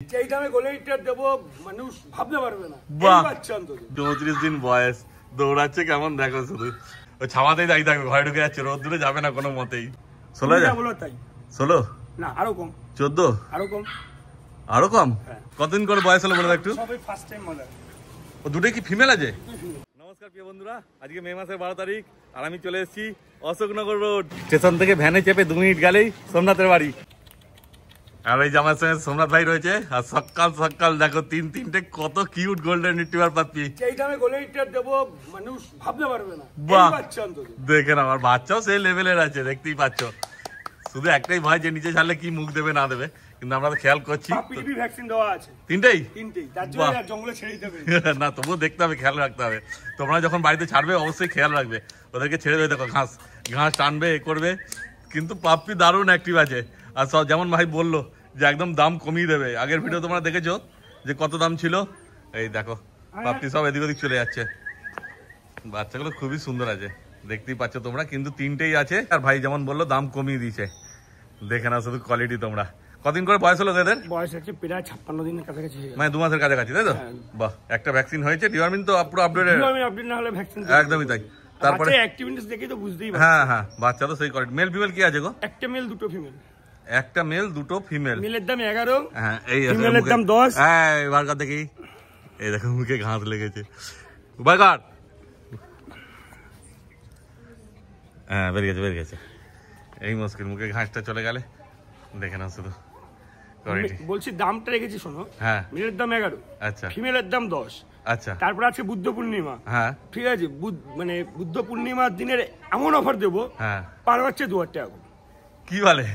এই দামে golden retriever দেবো মানুষ ভাবতে পারবে না। বাহ 34 দিন বয়স, দৌড়াচ্ছে কেমন দেখো, শুধু ওই ছাওয়াতেই দাঁড়িয়ে থাকবে, ঘরে ঢুকে যাচ্ছে, রোদ দূরে যাবে না কোনো মতেই। 16 তাই 16 না আরো কম, 14 আরো কম, আরো কম। কতদিন করে বয়স হলো বলে একটু? সবাই ফার্স্ট টাইম মনে হয়। ও দুটোই কি ফিমেল আছে? নমস্কার প্রিয় বন্ধুরা, আজকে মে মাসের 12 তারিখ আর আমি চলে এসেছি অশোকনগর রোড স্টেশন থেকে ভ্যানে চেপে 2 মিনিট গেলেই সোমনাথের বাড়ি। আর এই যে আমার সঙ্গে সোমনাথ ভাই রয়েছে, আর সকাল সকাল দেখো তিনটে কত কিউট গোল্ডেন রিট্রিভার পাচ্ছি। এই দামে গোল্ডেন রিট্রিভার দেবো মানুষ ভাবতে পারবে না। বাহ দেখে না, আমার বাচ্চাও সেই লেভেলের আছে, দেখতেই পাচ্ছ। শুধু একটাই ভয় যে নিচে ছাড়লে কি মুখ দেবে না দেবে, কিন্তু আমরা তো খেয়াল করছি। পিডিবি ভ্যাকসিন দেওয়া আছে তিনটেই, তার জন্য জঙ্গলে ছেড়ে দিতে হবে না, তবুও দেখতে হবে, খেয়াল রাখতে হবে। তোমরা যখন বাড়িতে ছাড়বে অবশ্যই খেয়াল রাখবে, ওদেরকে ছেড়ে দেবে। দেখো ঘাস টানবে, এ করবে, কিন্তু পাপ্পি দারুণ অ্যাক্টিভ আছে। আর সব যেমন ভাই বললো যে একদম দাম কমিয়ে দেবে। আগের ভিডিও তোমরা দেখেছো যে কত দাম ছিল, এই দেখো পাপ্পি সব এদিক ওদিক চলে যাচ্ছে। বাচ্চাগুলো খুবই সুন্দর আছে, দেখতেই পাচ্ছ তোমরা, কিন্তু তিনটেই আছে। আর ভাই যেমন বললো দাম কমিয়ে দিয়েছে, দেখে না শুধু কোয়ালিটি। তোমরা কতদিন করে বয়স হলো এদের? বয়স হচ্ছে প্রায় 56 দিনের কাছাকাছি, মানে 2 মাসের কাছাকাছি, তাই তো? বাহ, একটা ভ্যাকসিন হয়েছে, ডিওয়ার্মিন তো পুরো আপডেট না হলে ভ্যাকসিন একদমই তাই। তারপরে অ্যাক্টিভিটিস দেখেই তো বুঝতেই পারছো। হ্যাঁ বাচ্চা তো সেই কোয়ালিটি। মেল ফিমেল কি আছে গো? একটা মেল দুটো ফিমেল। একটা মেল দুটো ফিমেল। মেলের দাম 11, হ্যাঁ এই ফিমেলের দাম 10। হ্যাঁ এবার কার দেখি, এই দেখো মুখে ঘাস লেগেছে, উপায় কার। হ্যাঁ বেরিয়ে গেছে, এই মুশকিল, মুখে ঘাসটা চলে গেলে দেখে না শুধু কোয়ালিটি। বলছি দামটা রেখেছি শোনো। হ্যাঁ মেলের দাম 11, আচ্ছা, ফিমেলের দাম 10। আচ্ছা, তারপর আছে বুদ্ধ পূর্ণিমা। হ্যাঁ ঠিক আছে, মানে বুদ্ধ পূর্ণিমার দিনের এমন অফার দেবো, হ্যাঁ পার বাচ্চা 2000 টাকা। কি বলে?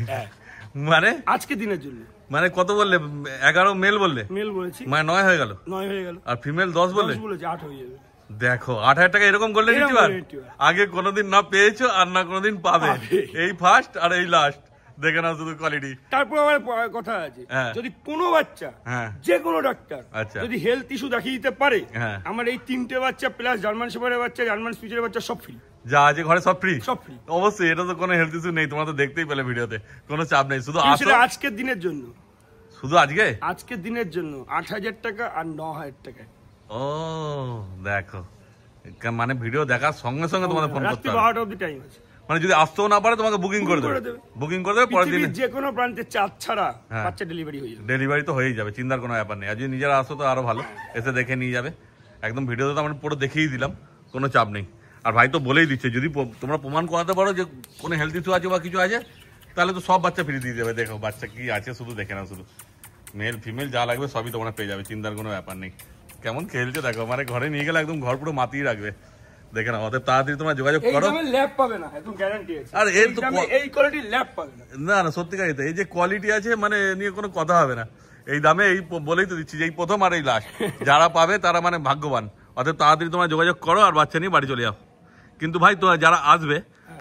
মানে আজকে দিনের জন্য। মানে কত বললে? 11 মেল বললে? মেল বলেছি, মানে 9 হয়ে গেল। 9 হয়ে গেল। আর ফিমেল 10 বললে? বলেছি 8 হয়ে যাবে। দেখো 8000 টাকা এরকম গোল্ডেন রিট্রিভার আগে কোনোদিন না পেয়েছো আর না কোনোদিন পাবে, এই ফার্স্ট আর এই লাস্ট। দেখে না শুধু কোয়ালিটি। তারপর আমার কথা আছে, যদি কোনো বাচ্চা যে কোনো ডাক্তার যদি হেলথ ইস্যু দেখিয়ে দিতে পারে, আমার এই 3টে বাচ্চা প্লাস জার্মান শেফার্ডের বাচ্চা, জার্মান স্পিচের বাচ্চা সব ফ্রি। যা আছে ঘরে সব ফ্রি, সব ফ্রি। অবশ্যই, এটা তো কোনো হেলথ ইস্যু নেই, তোমরা তো দেখতেই পেলে ভিডিওতে, কোনো চাপ নেই। শুধু আজকের দিনের জন্য, শুধু আজকের দিনের জন্য 8000 টাকা আর 9000 টাকা। ও দেখো, মানে ভিডিও দেখার সঙ্গে সঙ্গে তোমাদের ফোন করতে হবে। 12টা অবধি টাইম আছে, মানে যদি আসতেও না পারে তোমাকে বুকিং করে দেবে। বুকিং করে দেবে, পরের দিন যে কোনো প্রান্তে চার্জ ছাড়া বাচ্চা ডেলিভারি হয়ে যাবে। ডেলিভারি তো হয়েই যাবে, চিন্তার কোনো ব্যাপার নেই। আর যদি নিজেরা আসো তো আরো ভালো, এসে দেখে নিয়ে যাবে। একদম ভিডিওতে তো আমরা পুরো দেখিয়ে দিলাম, কোনো চাপ নেই। আর ভাই তো বলেই দিচ্ছে, যদি তোমরা প্রমাণ করাতে পারো যে কোনো হেলথ ইস্যু আছে বা কিছু আছে, তাহলে তো সব বাচ্চা ফ্রি দিয়ে দেবে। দেখো বাচ্চা কি আছে শুধু দেখে না, শুধু মেল ফিমেল যা লাগবে সবই তোমরা পেয়ে যাবে, চিন্তার কোনো ব্যাপার নেই। কেমন খেলছে দেখো, মানে ঘরে নিয়ে গেলে একদম ঘর পুরো মাতিয়ে রাখবে। দেখে না, অতএব তাড়াতাড়ি তোমরা যোগাযোগ করো। ল্যাব পাবে না, একদম গ্যারান্টি আছে। আর এর তো এই কোয়ালিটি ল্যাব পাবে না। না সত্যিকারই তো, এই যে কোয়ালিটি আছে মানে নিয়ে কোনো কথা হবে না। এই দামে এই বলেই তো দিচ্ছি যে এই প্রথম আর এই লাস্ট। যারা পাবে তারা মানে ভাগ্যবান। অতএব তাড়াতাড়ি তোমরা যোগাযোগ করো আর বাচ্চা নিয়ে বাড়ি চলে যাও। কিন্তু ভাই তো যারা আসবে,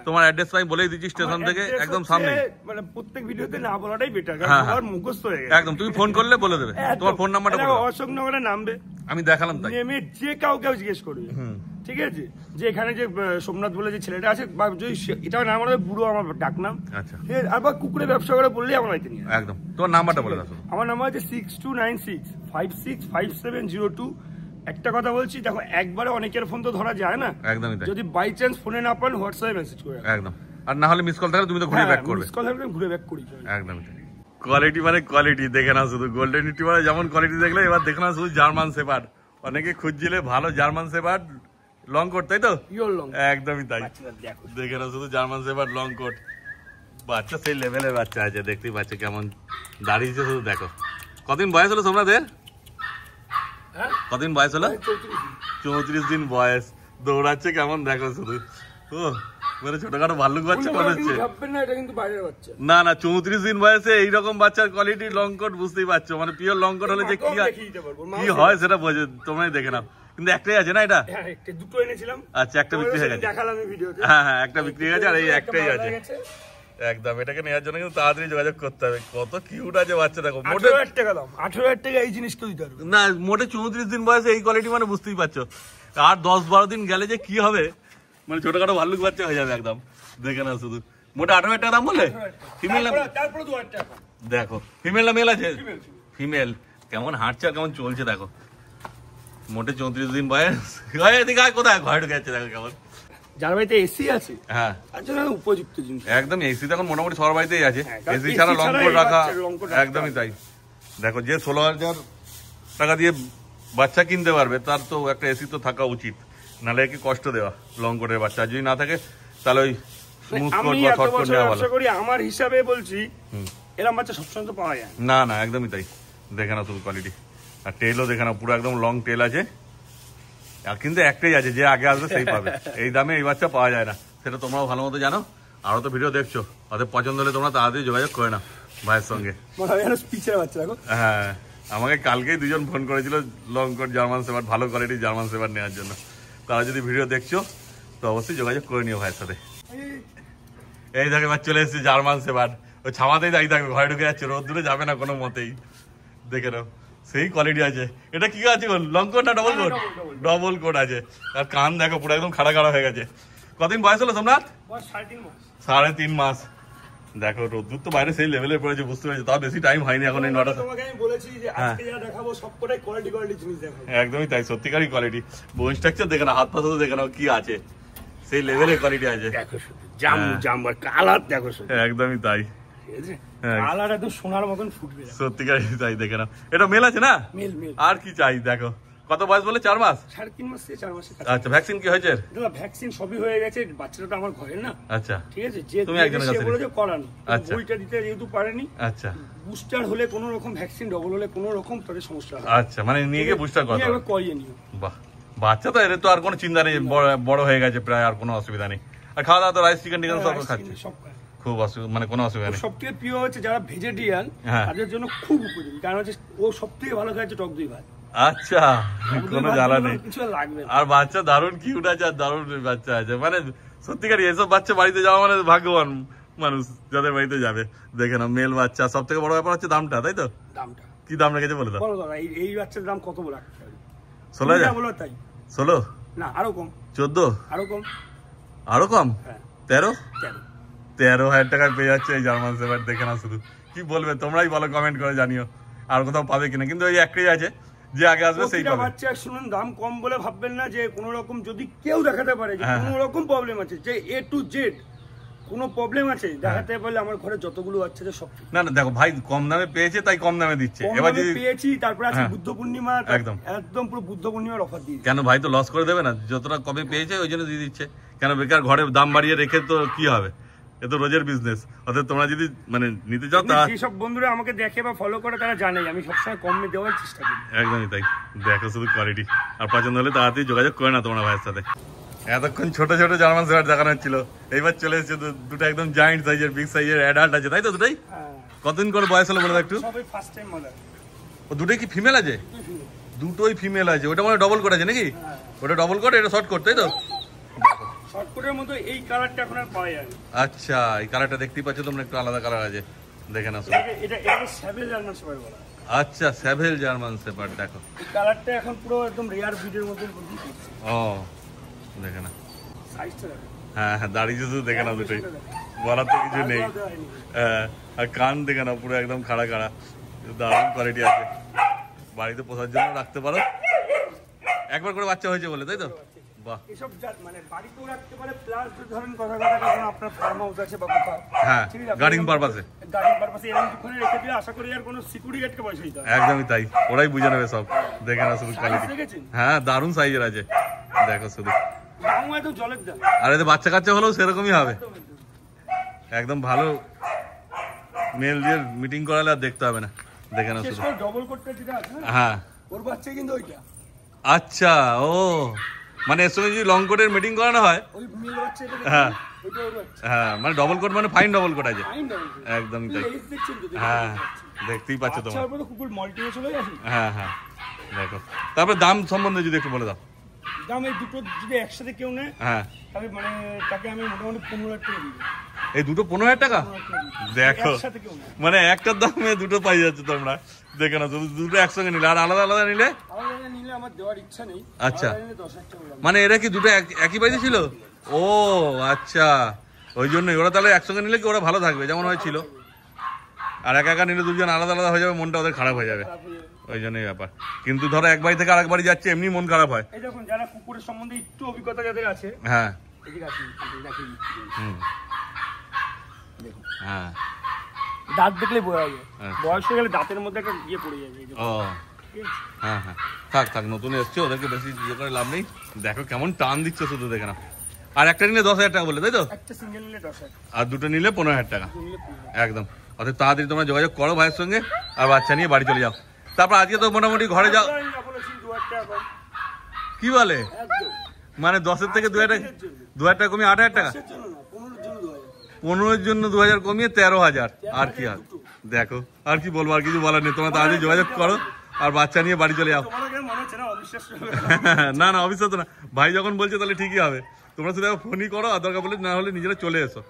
তোমার অ্যাড্রেস আমি বলেই দিচ্ছি, স্টেশন থেকে একদম সামনে। মানে প্রত্যেক ভিডিওতে না বলাটাই বেটার, কারণ আমার মুখস্থ হয়ে গেছে। একদম তুমি ফোন করলে বলে দেবে, তোমার ফোন নাম্বারটা বলো। অশোকনগরে নামবে, আমি দেখালাম তাই, নেমে যে কাউকে জিজ্ঞেস করবে, ঠিক আছে, যে এখানে যে সোমনাথ বলে যে ছেলেটা আছে, বা যদি এটা নাম আমাদের বুড়ো আমার ডাক নাম, আচ্ছা, আবার কুকুরের ব্যবসা করে বললেই আমার বাড়িতে নিয়ে একদম। তোমার নাম্বারটা বলে দাও। আমার নাম্বার আছে 6296565702। একটা কথা বলছি, দেখো একবারে অনেকের ফোন তো ধরা যায় না, একদমই তাই। যদি বাই চান্স ফোনে না পান, হোয়াটসঅ্যাপে মেসেজ করে একদম। আর না হলে মিস কল থাকলে তুমি তো ঘুরে ব্যাক করবে। মিস কল থাকলে ঘুরে ব্যাক করি একদমই তাই। কোয়ালিটি মানে কোয়ালিটি, দেখে না শুধু গোল্ডেন রিট্রিভারে যেমন কোয়ালিটি দেখলে, এবার দেখে না শুধু জার্মান শেফার্ড। অনেকে খুঁজছিলে ভালো জার্মান শেফার্ড লং কোট, তাই তো? একদমই তাই। দেখে না শুধু জার্মান শেফার্ড লং কোট, বাচ্চা সেই লেভেলের বাচ্চা আছে, দেখতেই পাচ্ছে কেমন দাঁড়িয়েছে শুধু দেখো। কতদিন বয়স হলো সোমনাথের? কতদিন বয়স হলো? 34 দিন বয়স, দৌড়াচ্ছে কেমন দেখো শুধু। ও মানে ছোটখাটো ভাল্লুক বাচ্চা মনে হচ্ছে। না না, 34 দিন বয়সে এইরকম বাচ্চার কোয়ালিটি লং কোট, বুঝতেই পারছো। মানে পিওর লং কোট হলে যে কি হয় সেটা বোঝে, তোমরাই দেখে নাও। কিন্তু একটাই আছে না এটা? দুটো এনেছিলাম। আচ্ছা, একটা বিক্রি হয়ে গেছে। হ্যাঁ হ্যাঁ, একটা বিক্রি হয়ে গেছে, আর এই একটাই আছে একদম। এটাকে নেওয়ার জন্য কিন্তু তাড়াতাড়ি যোগাযোগ করতে হবে। কত কিউট আছে বাচ্চা দেখো। 18,000 টাকা দাম, 18,000 টাকা এই জিনিস কেউ দিতে পারবে না। মোটে 34 দিন বয়সে এই কোয়ালিটি, মানে বুঝতেই পারছো। আর 10-12 দিন গেলে যে কি হবে, মানে ছোটখাটো ভাল্লুক বাচ্চা হয়ে যাবে একদম। দেখে না শুধু, মোটে 18,000 টাকা দাম বলে। ফিমেল না, তারপরে 2,000 টাকা। দেখো ফিমেল না মেল আছে? ফিমেল। কেমন হাঁটছে আর কেমন চলছে দেখো, মোটে 34 দিন বয়স। কোথায় ঘরে ঢুকে যাচ্ছে দেখো কেমন। যার বাড়িতে এসি আছে, হ্যাঁ, তার জন্য উপযুক্ত জিনিস। একদম এসি তো এখন মোটামুটি সবার বাড়িতেই আছে, এসি ছাড়া লং কোট রাখা একদমই তাই। দেখো যে 16,000 টাকা দিয়ে বাচ্চা কিনতে পারবে তার তো একটা এসি তো থাকা উচিত, নাহলে কি কষ্ট দেওয়া লং কোটের বাচ্চা। যদি না থাকে তাহলে ওই স্মুথ কোট বা শর্ট কোট নেওয়া ভালো। আমার হিসাবে বলছি এরকম বাচ্চা সবসময় তো পাওয়া যায় না। না একদমই তাই, দেখে না শুধু কোয়ালিটি, আর টেলও দেখে না, পুরো একদম লং টেল আছে। আর কিন্তু একটাই আছে, যে আগে আসবে সেই পাবে। এই দামে এই বাচ্চা পাওয়া যায় না, সেটা তোমরাও ভালো মতো জানো। আরো তো ভিডিও দেখছো, ওদের পছন্দ হলে তোমরা তাড়াতাড়ি যোগাযোগ করে নাও ভাইয়ের সঙ্গে। হ্যাঁ, আমাকে কালকেই দুজন ফোন করেছিল লং কোট জার্মান শেপার্ড, ভালো কোয়ালিটির জার্মান শেপার্ড নেওয়ার জন্য। তারা যদি ভিডিও দেখছো তো অবশ্যই যোগাযোগ করে নিও ভাইয়ের সাথে। এই দেখো এবার চলে এসেছে জার্মান শেপার্ড, ওই ছামাতেই দাঁড়িয়ে থাকবে, ঘরে ঢুকে যাচ্ছে, রোদ দূরে যাবে না কোনো মতেই। দেখে নাও সেই কোয়ালিটি আছে। এটা কি আছে লং কোট না ডবল কোট? ডবল কোট আছে। আর কান দেখো পুরো একদম খাড়া খাড়া হয়ে গেছে। কতদিন বয়স হলো সোমনাথ? 3.5 মাস। দেখো রোদ্দুর তো বাইরে সেই লেভেলে পড়েছে, বুঝতে পেরেছি, তাও বেশি টাইম হয়নি এখন। এই 9টা একদমই তাই, সত্যিকারই কোয়ালিটি। বোন স্ট্রাকচার দেখে না, হাত পা শুধু দেখে নাও কি আছে, সেই লেভেলের কোয়ালিটি আছে। একদমই তাই, সোনার মতন ফুটবে, সত্যিকারই তাই। দেখে নাও, এটা মেল আছে না? আর কি চাই। দেখো কত বয়স বলে? 4 মাস, 3.5 মাস থেকে 4 মাস। আচ্ছা, ভ্যাকসিন কি হয়েছে? ভ্যাকসিন সবই হয়ে গেছে, বাচ্চাটা তো আমার ঘরে না। আচ্ছা, ঠিক আছে, যে তুমি একজনের কাছে বলেছে করানো, বইটা দিতে যেহেতু পারেনি। আচ্ছা, বুস্টার হলে কোনো রকম, ভ্যাকসিন ডবল হলে কোনো রকম তাদের সমস্যা হয়। আচ্ছা, মানে নিয়ে গিয়ে বুস্টার করতে হবে, করিয়ে নিও। বাহ, বাচ্চা তো এর তো আর কোনো চিন্তা নেই, বড় হয়ে গেছে প্রায়, আর কোনো অসুবিধা নেই। আর খাওয়া দাওয়া তো রাইস চিকেন টিকেন সব খাচ্ছে, খুব অসুবিধা, মানে কোনো অসুবিধা নেই। সবথেকে প্রিয় হচ্ছে যারা ভেজিটেরিয়ান, তাদের জন্য খুব উপযোগী, কারণ হচ্ছে ও সবথেকে ভালো খাচ্ছে টক দই ভাত। আচ্ছা, কোনো জ্বালা নেই। আর বাচ্চা দারুণ কিউট আছে, আর দারুণ বাচ্চা আছে, মানে সত্যিকারই এসব বাচ্চা বাড়িতে যাওয়া মানে ভাগ্যবান মানুষ যাদের বাড়িতে যাবে। দেখে না, মেল বাচ্চা। সব থেকে বড় ব্যাপার হচ্ছে দামটা, তাই তো? দামটা কি দাম রেখেছে বলে দাও। এই বাচ্চার দাম কত বলে? 16,000? তাই 16 না, আরো কম। 14? আরো কম। আরো কম? 13,000 টাকায় পেয়ে যাচ্ছে এই জার্মান শেপার্ড। দেখে না, শুধু কি বলবে তোমরাই বলো, কমেন্ট করে জানিও আর কোথাও পাবে কিনা। কিন্তু ওই একটাই আছে, যে আগে আসবে সেই পাবে। বাচ্চা শুনুন, দাম কম বলে ভাববেন না যে কোনো রকম, যদি কেউ দেখাতে পারে যে কোনো রকম প্রবলেম আছে, যে A to Z কোনো প্রবলেম আছে দেখাতে পারলে, আমার ঘরে যতগুলো বাচ্চা আছে সব। না না, দেখো ভাই কম দামে পেয়েছে তাই কম দামে দিচ্ছে। এবার যদি পেয়েছি, তারপরে আছে বুদ্ধ পূর্ণিমা, একদম পুরো বুদ্ধ পূর্ণিমার অফার দিয়ে। কেন ভাই তো লস করে দেবে না? যতটা কমে পেয়েছে ওই জন্য দিয়ে দিচ্ছে। কেন বেকার ঘরে দাম বাড়িয়ে রেখে তো কি হবে? এ তো রোজের বিজনেস। অর্থাৎ তোমরা যদি মানে নিতে চাও, তা যেসব বন্ধুরা আমাকে দেখে বা ফলো করে তারা জানে আমি সবসময় কমে দেওয়ার চেষ্টা করি। একদমই তাই। দেখো শুধু কোয়ালিটি, আর পছন্দ হলে তাড়াতাড়ি যোগাযোগ করে না তোমরা ভাইয়ের সাথে। এতক্ষণ ছোট ছোট জার্মান শেপার্ড দেখানো হচ্ছিল, এইবার চলে এসেছে দুটো একদম জায়ান্ট সাইজের, বিগ সাইজের অ্যাডাল্ট আছে, তাই তো? দুটোই কতদিন করে বয়স হলো বলে দাও একটু। ও দুটোই কি ফিমেল আছে? দুটোই ফিমেল আছে। ওটা মানে ডবল কোট আছে নাকি? ওটা ডবল কোট, এটা শর্ট কোট, তাই তো? শর্টকাটের মতো এই কালারটা এখন আর পাওয়া যায় না। আচ্ছা, এই কালারটা দেখতেই পাচ্ছ তোমরা, একটু আলাদা কালার আছে। দেখে না, এটা স্যাভেল জার্মান শেপার্ড বলা। আচ্ছা, স্যাভেল জার্মান শেপার্ড। দেখো এই কালারটা এখন পুরো একদম রেয়ার ব্রিডের মধ্যে। ও দেখে না, হ্যাঁ হ্যাঁ, দাঁড়িয়ে শুধু দেখে না, দুটোই বলার তো কিছু নেই। হ্যাঁ, আর কান দেখে না, পুরো একদম খাড়া খাড়া, দারুণ কোয়ালিটি আছে। বাড়িতে পোষার জন্য রাখতে পারো। একবার করে বাচ্চা হয়েছে বলে, তাই তো? বাহ, এসব মানে বাড়িতেও রাখতে পারে, প্লাস ধরেন কথা যখন আপনার ফার্ম হাউস আছে বা কোথাও, হ্যাঁ, গার্ডিং পারপাসে এরকম দোকানে রেখে দিলে আশা করি আর কোনো সিকিউরিটি গার্ডকে পয়সা দিতে হবে। একদমই তাই, ওরাই বুঝে নেবে সব। দেখে না শুধু কোয়ালিটি, হ্যাঁ দারুণ সাইজের আছে। দেখো শুধু, আর এতে বাচ্চা কাচ্চা হলেও সেরকমই হবে। একদম ভালো মেল দিয়ে মিটিং করালে আর দেখতে হবে না। দেখে না শুধু, ডবল কোটটা যেটা আছে না, হ্যাঁ ওর বাচ্চা কিন্তু ওইটা। আচ্ছা, ও মানে এর সঙ্গে যদি লং কোটের মিটিং করানো হয়, ওই মেল বাচ্চা, হ্যাঁ হ্যাঁ, মানে ডবল কোট মানে ফাইন ডবল কোট আছে। একদমই তাই, হ্যাঁ দেখতেই পাচ্ছ তোমরা। হ্যাঁ হ্যাঁ, দেখো। তারপরে দাম সম্বন্ধে যদি একটু বলে দাও। দাম এই দুটো যদি একসাথে কেউ নেয়, হ্যাঁ, তাহলে মানে তাকে আমি মোটামুটি 15,000 টাকা দিই। এই দুটো 15,000 টাকা? দেখো, মানে একটার দামে দুটো পাই যাচ্ছে তোমরা। দেখে না, দুটো একসঙ্গে নিলে, আর আলাদা আলাদা নিলে আমার দেওয়ার ইচ্ছা নেই। আচ্ছা, মানে এরা কি দুটো একই প্রাইসে ছিল? ও আচ্ছা, ওই জন্যই ওরা তাহলে একসঙ্গে নিলে কি ওরা ভালো থাকবে যেমন হয়েছিল, আর একা একা নিলে দুজন আলাদা আলাদা হয়ে যাবে, মনটা ওদের খারাপ হয়ে যাবে। ওই জন্যই ব্যাপার। কিন্তু ধরো এক বাড়ি থেকে আরেক বাড়ি যাচ্ছে, এমনি মন খারাপ হয়। এই দেখুন যারা কুকুরের সম্বন্ধে একটু অভিজ্ঞতা যাদের আছে, হ্যাঁ হ্যাঁ দাঁত দেখলে বোঝা যায়, বয়স হয়ে গেলে দাঁতের মধ্যে একটা ইয়ে পড়ে যাবে। ও হ্যাঁ হ্যাঁ, থাক থাক, নতুন এসছে, ওদেরকে বেশি ইয়ে করে লাভ নেই। দেখো কেমন টান দিচ্ছে শুধু, দেখে না। আর একটা নিলে 10,000 টাকা বলে, তাই তো? একটা সিঙ্গেল নিলে 10,000, আর দুটো নিলে 15,000 টাকা একদম। অর্থাৎ তাড়াতাড়ি তোমরা যোগাযোগ করো ভাইয়ের সঙ্গে, আর বাচ্চা নিয়ে বাড়ি চলে যাও। তারপর আজকে তো মোটামুটি ঘরে যাও। কি বলে? মানে 10-এর থেকে 2,000 টাকা কমিয়ে 8,000 টাকা, 15-এর জন্য 2,000 কমিয়ে 13,000। আর কি আর দেখো, আর কি বলবো, আর কিছু বলার নেই। তোমরা তাড়াতাড়ি যোগাযোগ করো আর বাচ্চা নিয়ে বাড়ি চলে যাও। না না, অবিশ্বাস না, ভাই যখন বলছে তাহলে ঠিকই হবে। তোমরা শুধু ফোনই করো, আর দরকার বলে না হলে নিজেরা চলে এসো।